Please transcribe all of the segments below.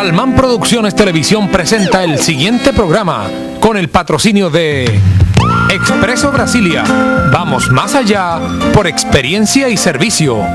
Balmán Producciones Televisión presenta el siguiente programa con el patrocinio de Expreso Brasilia. Vamos más allá por experiencia y servicio.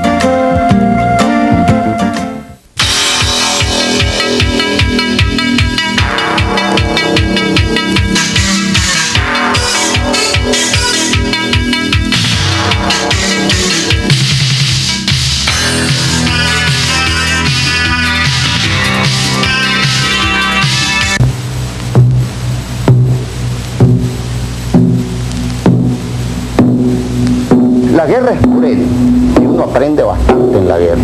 La guerra es cruel y uno aprende bastante en la guerra.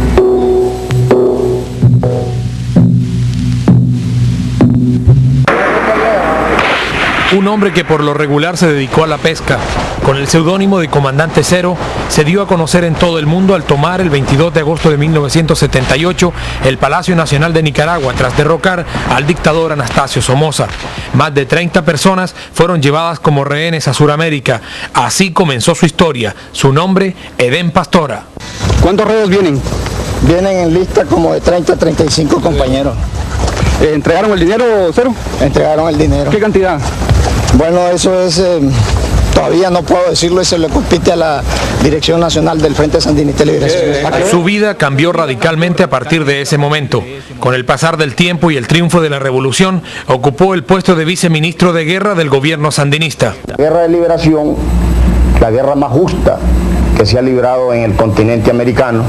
Un hombre que por lo regular se dedicó a la pesca, con el seudónimo de Comandante Cero, se dio a conocer en todo el mundo al tomar el 22 de agosto de 1978 el Palacio Nacional de Nicaragua tras derrocar al dictador Anastasio Somoza. Más de 30 personas fueron llevadas como rehenes a Sudamérica. Así comenzó su historia. Su nombre, Edén Pastora. ¿Cuántos reos vienen? Vienen en lista como de 30 a 35 compañeros. ¿Entregaron el dinero, Cero? Entregaron el dinero. ¿Qué cantidad? Bueno, eso es, todavía no puedo decirlo, eso le compete a la Dirección Nacional del Frente Sandinista y Liberación. Su vida cambió radicalmente a partir de ese momento. Con el pasar del tiempo y el triunfo de la revolución, ocupó el puesto de viceministro de guerra del gobierno sandinista. La guerra de liberación, la guerra más justa que se ha librado en el continente americano.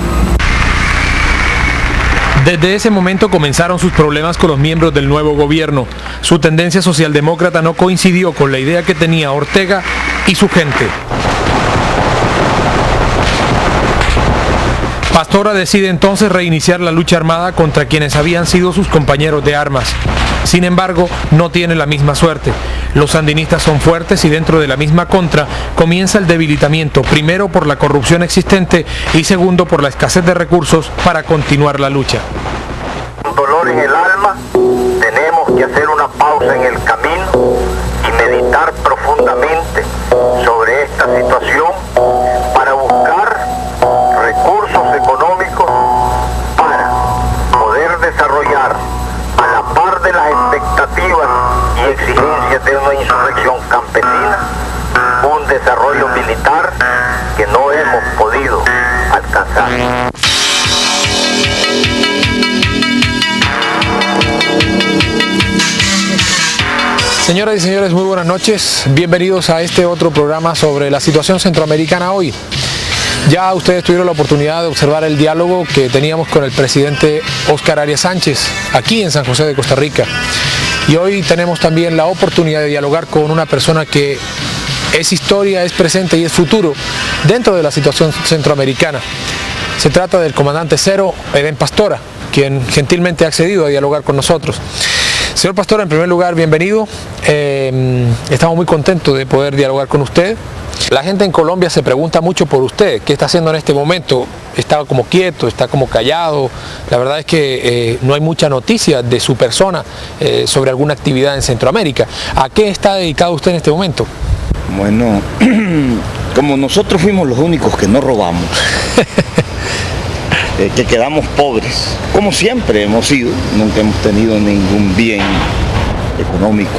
Desde ese momento comenzaron sus problemas con los miembros del nuevo gobierno. Su tendencia socialdemócrata no coincidió con la idea que tenía Ortega y su gente. Pastora decide entonces reiniciar la lucha armada contra quienes habían sido sus compañeros de armas. Sin embargo, no tiene la misma suerte. Los sandinistas son fuertes y dentro de la misma contra comienza el debilitamiento, primero por la corrupción existente y segundo por la escasez de recursos para continuar la lucha. Con dolor en el alma, tenemos que hacer una pausa en el camino y meditar profundamente sobre esta situación para buscar recursos económicos para poder desarrollar a la par de las expectativas y exigencias de una insurrección campesina, un desarrollo militar que no hemos podido alcanzar. Señoras y señores, muy buenas noches. Bienvenidos a este otro programa sobre la situación centroamericana hoy. Ya ustedes tuvieron la oportunidad de observar el diálogo que teníamos con el presidente Óscar Arias Sánchez aquí en San José de Costa Rica. Y hoy tenemos también la oportunidad de dialogar con una persona que es historia, es presente y es futuro dentro de la situación centroamericana. Se trata del comandante Cero, Edén Pastora, quien gentilmente ha accedido a dialogar con nosotros. Señor Pastora, en primer lugar, bienvenido. Estamos muy contentos de poder dialogar con usted. La gente en Colombia se pregunta mucho por usted, ¿qué está haciendo en este momento? Está como quieto, está como callado. La verdad es que no hay mucha noticia de su persona sobre alguna actividad en Centroamérica. ¿A qué está dedicado usted en este momento? Bueno, como nosotros fuimos los únicos que no robamos, que quedamos pobres, como siempre hemos sido, nunca hemos tenido ningún bien económico.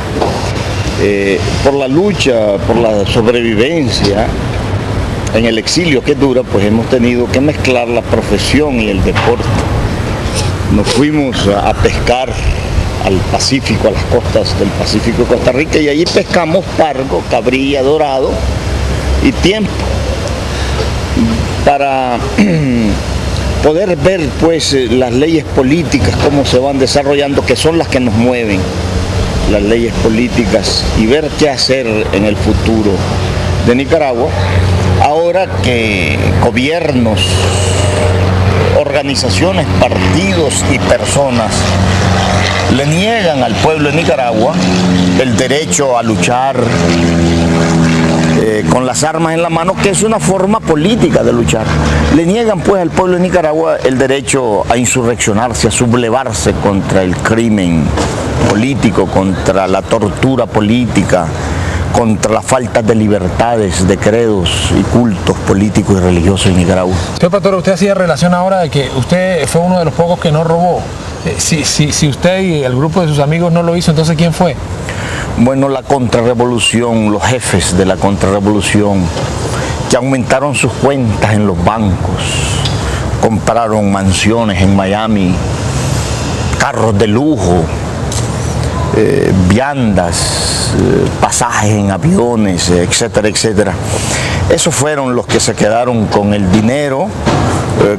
Por la lucha, por la sobrevivencia en el exilio que dura, pues hemos tenido que mezclar la profesión y el deporte. Nos fuimos a pescar al Pacífico, a las costas del Pacífico de Costa Rica, y allí pescamos pargo, cabrilla, dorado y tiempo para poder ver pues las leyes políticas, cómo se van desarrollando, que son las que nos mueven, las leyes políticas, y ver qué hacer en el futuro de Nicaragua, ahora que gobiernos, organizaciones, partidos y personas le niegan al pueblo de Nicaragua el derecho a luchar con las armas en la mano, que es una forma política de luchar. Le niegan pues al pueblo de Nicaragua el derecho a insurreccionarse, a sublevarse contra el crimen político, contra la tortura política, contra la falta de libertades, de credos y cultos políticos y religiosos en Nicaragua. Señor Pastora, usted hacía relación ahora de que usted fue uno de los pocos que no robó. Si usted y el grupo de sus amigos no lo hizo, entonces ¿quién fue? Bueno, la contrarrevolución, los jefes de la contrarrevolución, que aumentaron sus cuentas en los bancos, compraron mansiones en Miami, carros de lujo, viandas, pasajes en aviones, etcétera, etcétera. Esos fueron los que se quedaron con el dinero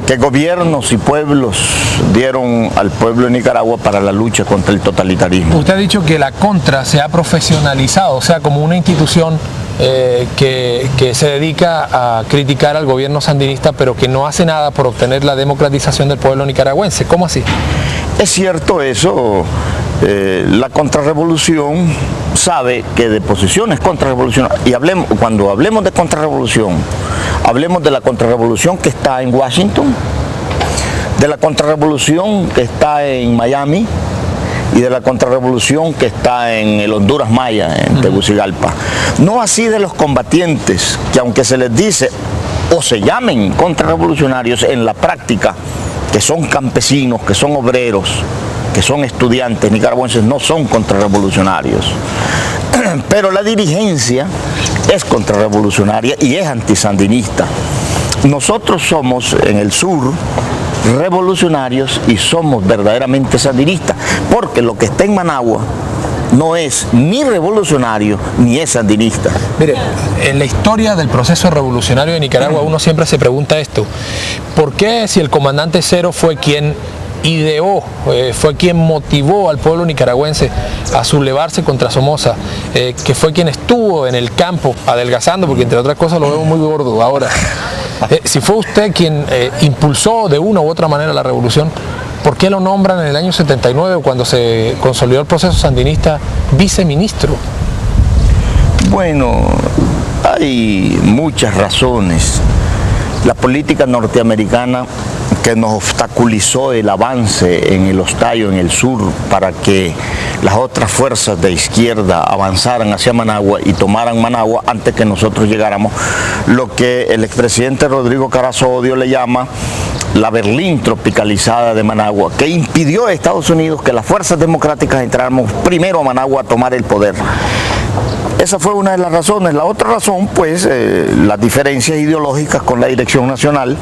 que gobiernos y pueblos dieron al pueblo de Nicaragua para la lucha contra el totalitarismo. Usted ha dicho que la Contra se ha profesionalizado, o sea, como una institución que se dedica a criticar al gobierno sandinista, pero que no hace nada por obtener la democratización del pueblo nicaragüense. ¿Cómo así? Es cierto eso. La contrarrevolución sabe que de posiciones contrarrevolucionarias, y cuando hablemos de contrarrevolución, hablemos de la contrarrevolución que está en Washington, de la contrarrevolución que está en Miami y de la contrarrevolución que está en el Honduras Maya, en Tegucigalpa. No así de los combatientes, que aunque se les dice o se llamen contrarrevolucionarios, en la práctica, que son campesinos, que son obreros, que son estudiantes nicaragüenses, no son contrarrevolucionarios. Pero la dirigencia es contrarrevolucionaria y es antisandinista. Nosotros somos en el sur revolucionarios y somos verdaderamente sandinistas, porque lo que está en Managua no es ni revolucionario ni es sandinista. Mire, en la historia del proceso revolucionario de Nicaragua uno siempre se pregunta esto: ¿por qué, si el comandante Cero fue quien ideó, fue quien motivó al pueblo nicaragüense a sublevarse contra Somoza, que fue quien estuvo en el campo adelgazando, porque entre otras cosas lo vemos muy gordo ahora, si fue usted quien impulsó de una u otra manera la revolución, ¿por qué lo nombran en el año 79, cuando se consolidó el proceso sandinista, viceministro? Bueno, hay muchas razones. La política norteamericana, que nos obstaculizó el avance en el Ostayo, en el sur, para que las otras fuerzas de izquierda avanzaran hacia Managua y tomaran Managua antes que nosotros llegáramos, lo que el expresidente Rodrigo Carazo Odio le llama la Berlín tropicalizada de Managua, que impidió a Estados Unidos que las fuerzas democráticas entráramos primero a Managua a tomar el poder. Esa fue una de las razones. La otra razón, pues, las diferencias ideológicas con la dirección nacional,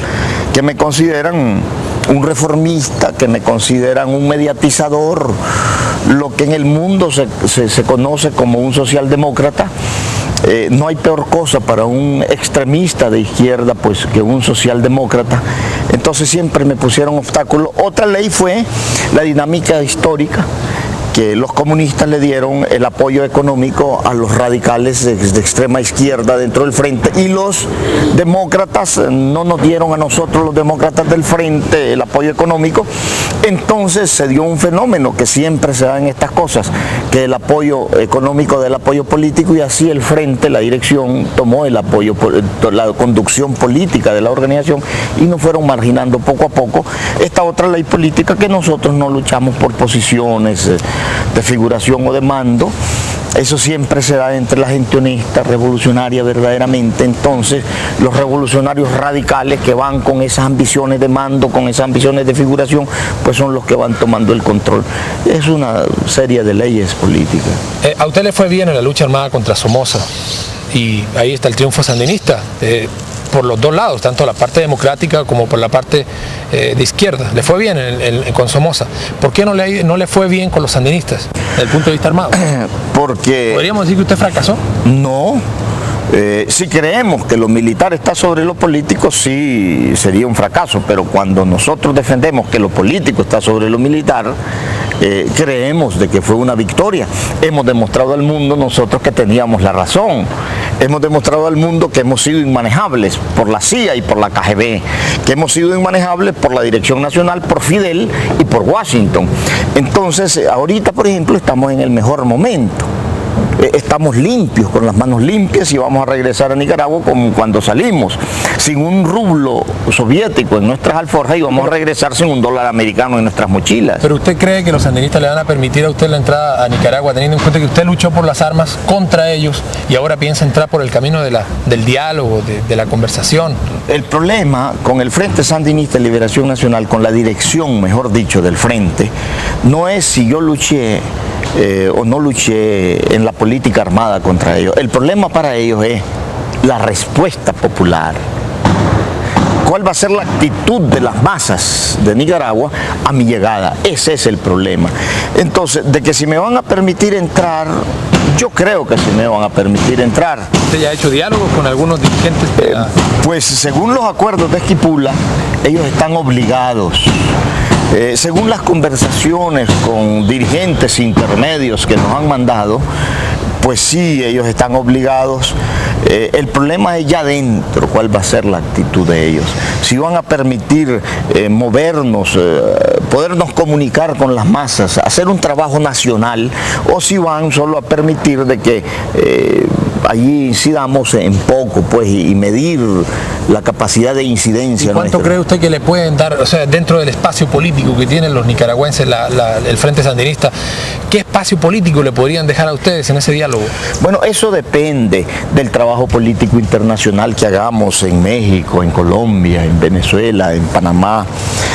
que me consideran un reformista, que me consideran un mediatizador, lo que en el mundo se conoce como un socialdemócrata. No hay peor cosa para un extremista de izquierda pues que un socialdemócrata. Entonces siempre me pusieron obstáculos. Otra ley fue la dinámica histórica, que los comunistas le dieron el apoyo económico a los radicales de extrema izquierda dentro del frente, y los demócratas no nos dieron a nosotros, los demócratas del frente, el apoyo económico. Entonces se dio un fenómeno que siempre se da en estas cosas, que el apoyo económico del apoyo político, y así el frente, la dirección, tomó el apoyo, la conducción política de la organización, y nos fueron marginando poco a poco esta otra ley política, que nosotros no luchamos por posiciones de figuración o de mando. Eso siempre se da entre la gente honesta, revolucionaria verdaderamente. Entonces los revolucionarios radicales que van con esas ambiciones de mando, con esas ambiciones de figuración, pues son los que van tomando el control. Es una serie de leyes políticas. A usted le fue bien en la lucha armada contra Somoza, y ahí está el triunfo sandinista, por los dos lados, tanto la parte democrática como por la parte de izquierda. Le fue bien con Somoza. ¿Por qué no le fue bien con los sandinistas desde el punto de vista armado? Porque... ¿Podríamos decir que usted fracasó? No. Si creemos que lo militar está sobre lo político, sí sería un fracaso, pero cuando nosotros defendemos que lo político está sobre lo militar, creemos de que fue una victoria. Hemos demostrado al mundo nosotros que teníamos la razón. Hemos demostrado al mundo que hemos sido inmanejables por la CIA y por la KGB, que hemos sido inmanejables por la Dirección Nacional, por Fidel y por Washington. Entonces, ahorita, por ejemplo, estamos en el mejor momento. estamos limpios, con las manos limpias, y vamos a regresar a Nicaragua como cuando salimos, sin un rublo soviético en nuestras alforjas, y vamos a regresar sin un dólar americano en nuestras mochilas. ¿Pero usted cree que los sandinistas le van a permitir a usted la entrada a Nicaragua, teniendo en cuenta que usted luchó por las armas contra ellos y ahora piensa entrar por el camino del diálogo, de la conversación? El problema con el Frente Sandinista de Liberación Nacional, con la dirección, mejor dicho, del Frente, no es si yo luché o no luché en la política armada contra ellos. El problema para ellos es la respuesta popular. ¿Cuál va a ser la actitud de las masas de Nicaragua a mi llegada? Ese es el problema. Entonces, de que si me van a permitir entrar, yo creo que sí me van a permitir entrar. ¿Usted ya ha hecho diálogos con algunos dirigentes? Pues según los acuerdos de Esquipula, ellos están obligados. Según las conversaciones con dirigentes intermedios que nos han mandado, pues sí, ellos están obligados. El problema es ya adentro, cuál va a ser la actitud de ellos. Si van a permitir movernos, podernos comunicar con las masas, hacer un trabajo nacional, o si van solo a permitir de que allí incidamos en poco, pues, y medir la capacidad de incidencia. ¿Y cuánto cree usted que le pueden dar, o sea, dentro del espacio político que tienen los nicaragüenses, el Frente Sandinista, qué espacio político le podrían dejar a ustedes en ese diálogo? Bueno, eso depende del trabajo político internacional que hagamos en México, en Colombia, en Venezuela, en Panamá,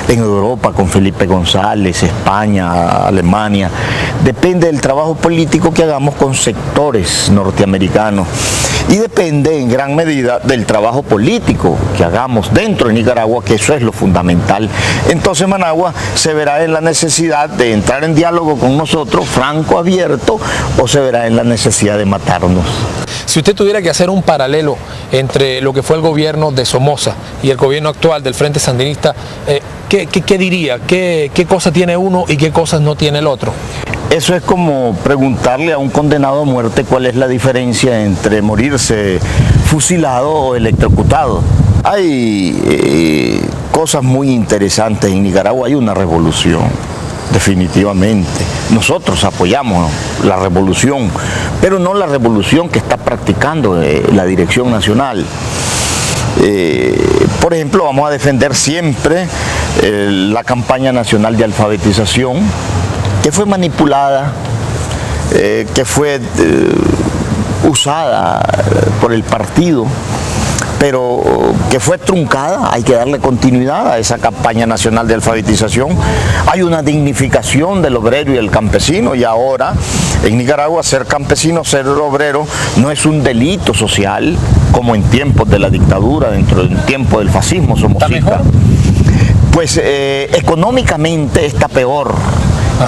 en Europa con Felipe González, España, Alemania. Depende del trabajo político que hagamos con sectores norteamericanos y depende en gran medida del trabajo político que hagamos dentro de Nicaragua, que eso es lo fundamental. Entonces Managua se verá en la necesidad de entrar en diálogo con nosotros, franco, abierto, o se verá en la necesidad de matarnos. Si usted tuviera que hacer un paralelo entre lo que fue el gobierno de Somoza y el gobierno actual del Frente Sandinista, ¿qué diría? ¿Qué cosa tiene uno y qué cosas no tiene el otro? Eso es como preguntarle a un condenado a muerte cuál es la diferencia entre morirse fusilado o electrocutado. Hay cosas muy interesantes en Nicaragua, hay una revolución, definitivamente. Nosotros apoyamos la revolución, pero no la revolución que está practicando la dirección nacional. Por ejemplo, vamos a defender siempre la campaña nacional de alfabetización, que fue manipulada, que fue usada por el partido, pero que fue truncada. Hay que darle continuidad a esa campaña nacional de alfabetización. Hay una dignificación del obrero y el campesino, y ahora en Nicaragua ser campesino, ser obrero no es un delito social como en tiempos de la dictadura, dentro del tiempo del fascismo somocista. Pues económicamente está peor.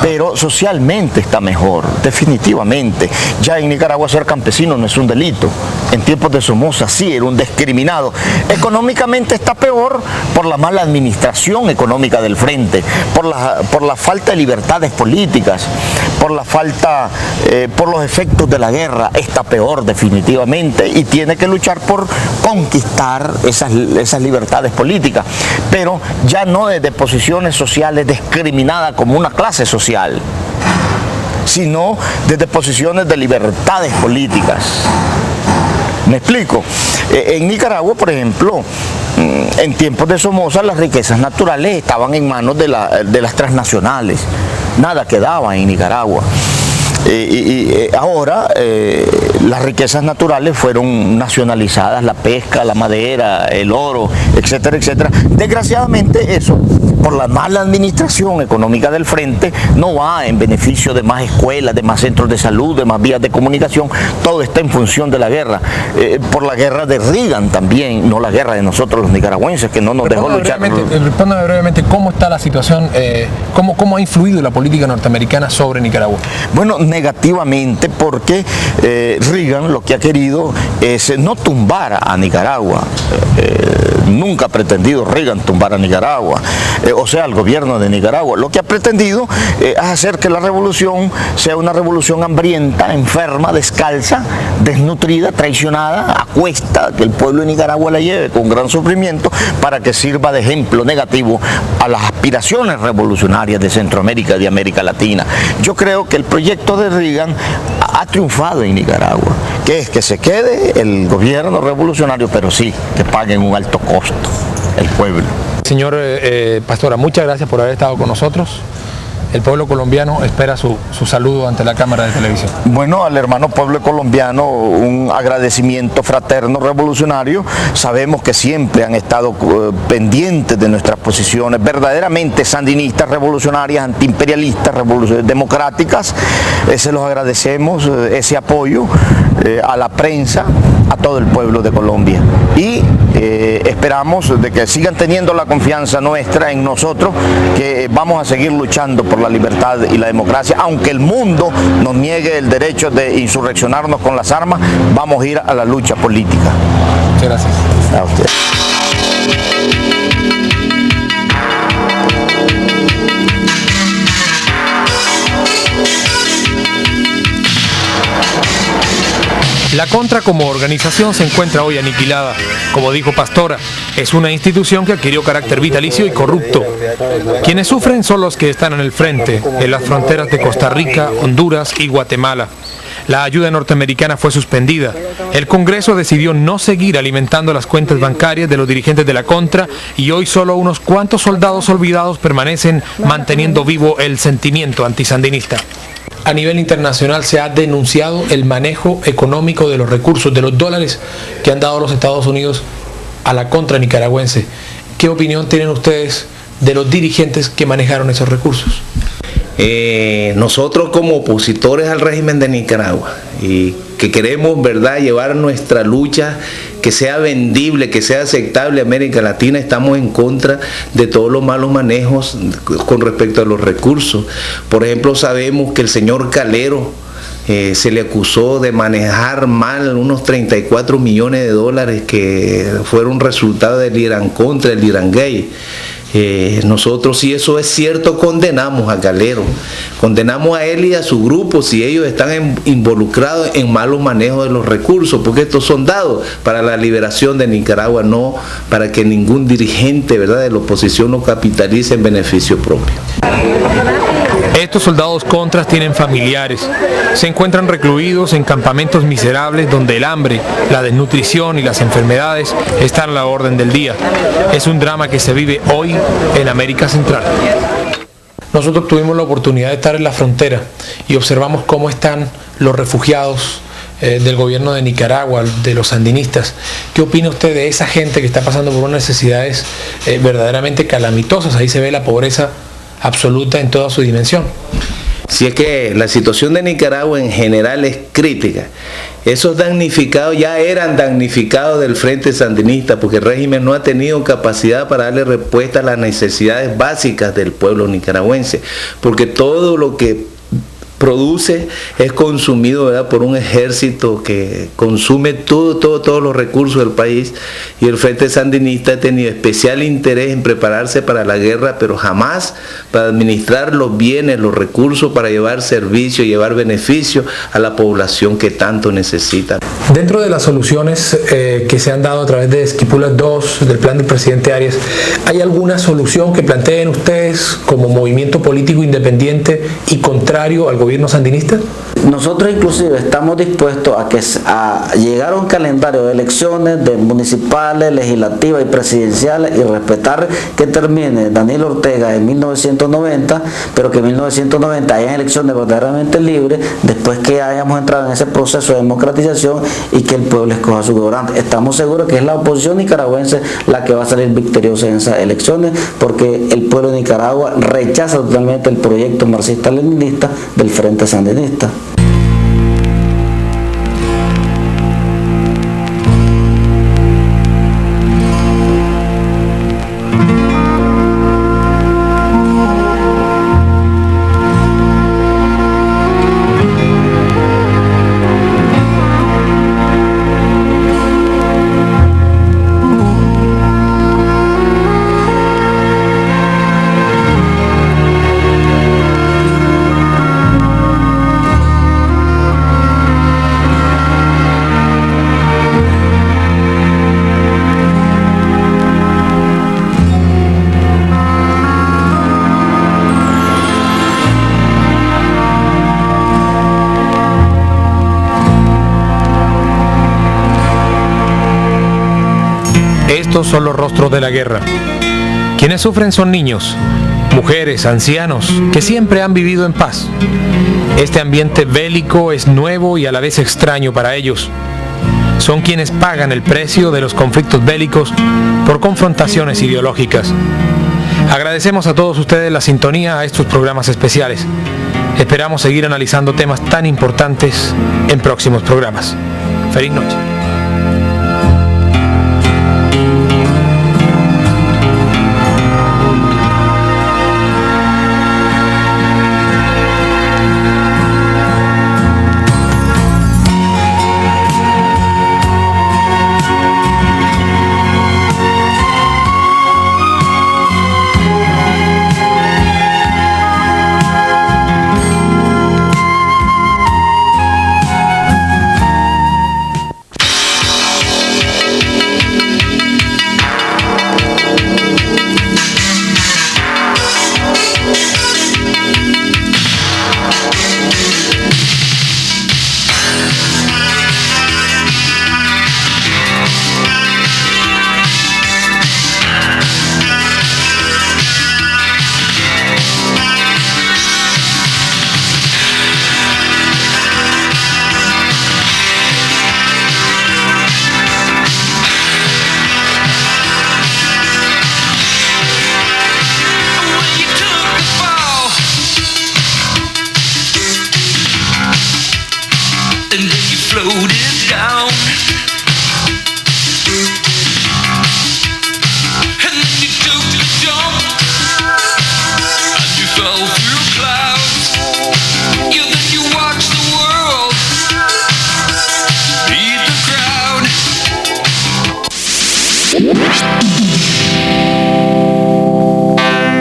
Pero socialmente está mejor, definitivamente. Ya en Nicaragua ser campesino no es un delito. En tiempos de Somoza sí era un discriminado. Económicamente está peor por la mala administración económica del Frente, por la falta de libertades políticas, por la falta, por los efectos de la guerra. Está peor definitivamente, y tiene que luchar por conquistar esas libertades políticas, pero ya no desde posiciones sociales discriminadas como una clase social, sino desde posiciones de libertades políticas. ¿Me explico? En Nicaragua, por ejemplo, en tiempos de Somoza, las riquezas naturales estaban en manos de las transnacionales. Nada quedaba en Nicaragua. Ahora las riquezas naturales fueron nacionalizadas, la pesca, la madera, el oro, etcétera, etcétera. Desgraciadamente eso, por la mala administración económica del Frente, no va en beneficio de más escuelas, de más centros de salud, de más vías de comunicación. Todo está en función de la guerra, por la guerra de Reagan también, no la guerra de nosotros los nicaragüenses, que no nos dejó luchar. Respóndame brevemente, ¿cómo está la situación, cómo ha influido la política norteamericana sobre Nicaragua? Bueno, negativamente, porque Reagan lo que ha querido es no tumbar a Nicaragua. Nunca ha pretendido Reagan tumbar a Nicaragua, o sea, al gobierno de Nicaragua. Lo que ha pretendido es hacer que la revolución sea una revolución hambrienta, enferma, descalza, desnutrida, traicionada, a cuesta, que el pueblo de Nicaragua la lleve con gran sufrimiento para que sirva de ejemplo negativo a las aspiraciones revolucionarias de Centroamérica y de América Latina. Yo creo que el proyecto de Reagan ha triunfado en Nicaragua, que es que se quede el gobierno revolucionario, pero sí, que paguen un alto costo el pueblo. Señor Pastora, muchas gracias por haber estado con nosotros. El pueblo colombiano espera su saludo ante la cámara de televisión. Bueno, al hermano pueblo colombiano un agradecimiento fraterno revolucionario. Sabemos que siempre han estado pendientes de nuestras posiciones verdaderamente sandinistas, revolucionarias, antiimperialistas, democráticas. Se los agradecemos, ese apoyo a la prensa, a todo el pueblo de Colombia. Y esperamos de que sigan teniendo la confianza nuestra en nosotros, que vamos a seguir luchando por la libertad y la democracia. Aunque el mundo nos niegue el derecho de insurreccionarnos con las armas, vamos a ir a la lucha política. Muchas gracias. A usted. La Contra como organización se encuentra hoy aniquilada. Como dijo Pastora, es una institución que adquirió carácter vitalicio y corrupto. Quienes sufren son los que están en el frente, en las fronteras de Costa Rica, Honduras y Guatemala. La ayuda norteamericana fue suspendida. El Congreso decidió no seguir alimentando las cuentas bancarias de los dirigentes de la Contra y hoy solo unos cuantos soldados olvidados permanecen manteniendo vivo el sentimiento antisandinista. A nivel internacional se ha denunciado el manejo económico de los recursos, de los dólares que han dado los Estados Unidos a la Contra nicaragüense. ¿Qué opinión tienen ustedes de los dirigentes que manejaron esos recursos? Nosotros como opositores al régimen de Nicaragua y que queremos, ¿verdad?, llevar nuestra lucha que sea vendible, que sea aceptable a América Latina, estamos en contra de todos los malos manejos con respecto a los recursos. Por ejemplo, sabemos que el señor Calero se le acusó de manejar mal unos 34 millones de dólares que fueron resultado del Irán Contra, el Irán Gay. Nosotros, si eso es cierto, condenamos a Calero, condenamos a él y a su grupo si ellos están involucrados en malos manejos de los recursos, porque estos son dados para la liberación de Nicaragua, no para que ningún dirigente, ¿verdad?, de la oposición lo capitalice en beneficio propio. Estos soldados contras tienen familiares, se encuentran recluidos en campamentos miserables donde el hambre, la desnutrición y las enfermedades están a la orden del día. Es un drama que se vive hoy en América Central. Nosotros tuvimos la oportunidad de estar en la frontera y observamos cómo están los refugiados del gobierno de Nicaragua, de los sandinistas. ¿Qué opina usted de esa gente que está pasando por unas necesidades verdaderamente calamitosas? Ahí se ve la pobreza absoluta en toda su dimensión. Si es que la situación de Nicaragua en general es crítica. Esos damnificados ya eran damnificados del Frente Sandinista porque el régimen no ha tenido capacidad para darle respuesta a las necesidades básicas del pueblo nicaragüense, porque todo lo que produce es consumido, ¿verdad?, por un ejército que consume todos los recursos del país, y el Frente Sandinista ha tenido especial interés en prepararse para la guerra, pero jamás para administrar los bienes, los recursos, para llevar servicio, llevar beneficio a la población que tanto necesita. Dentro de las soluciones que se han dado a través de Esquipulas 2, del plan del presidente Arias, ¿hay alguna solución que planteen ustedes como movimiento político independiente y contrario al gobierno sandinista? Nosotros inclusive estamos dispuestos a llegar a un calendario de elecciones de municipales, legislativas y presidenciales y respetar que termine Daniel Ortega en 1990, pero que en 1990 hayan elecciones verdaderamente libres después que hayamos entrado en ese proceso de democratización y que el pueblo escoja a su gobernante. Estamos seguros que es la oposición nicaragüense la que va a salir victoriosa en esas elecciones, porque el pueblo de Nicaragua rechaza totalmente el proyecto marxista-leninista del Frente Sandinista. estos son los rostros de la guerra. Quienes sufren son niños, mujeres, ancianos, que siempre han vivido en paz. Este ambiente bélico es nuevo y a la vez extraño para ellos. Son quienes pagan el precio de los conflictos bélicos por confrontaciones ideológicas. Agradecemos a todos ustedes la sintonía a estos programas especiales. Esperamos seguir analizando temas tan importantes en próximos programas. Feliz noche.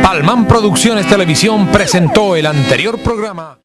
Palman Producciones Televisión presentó el anterior programa.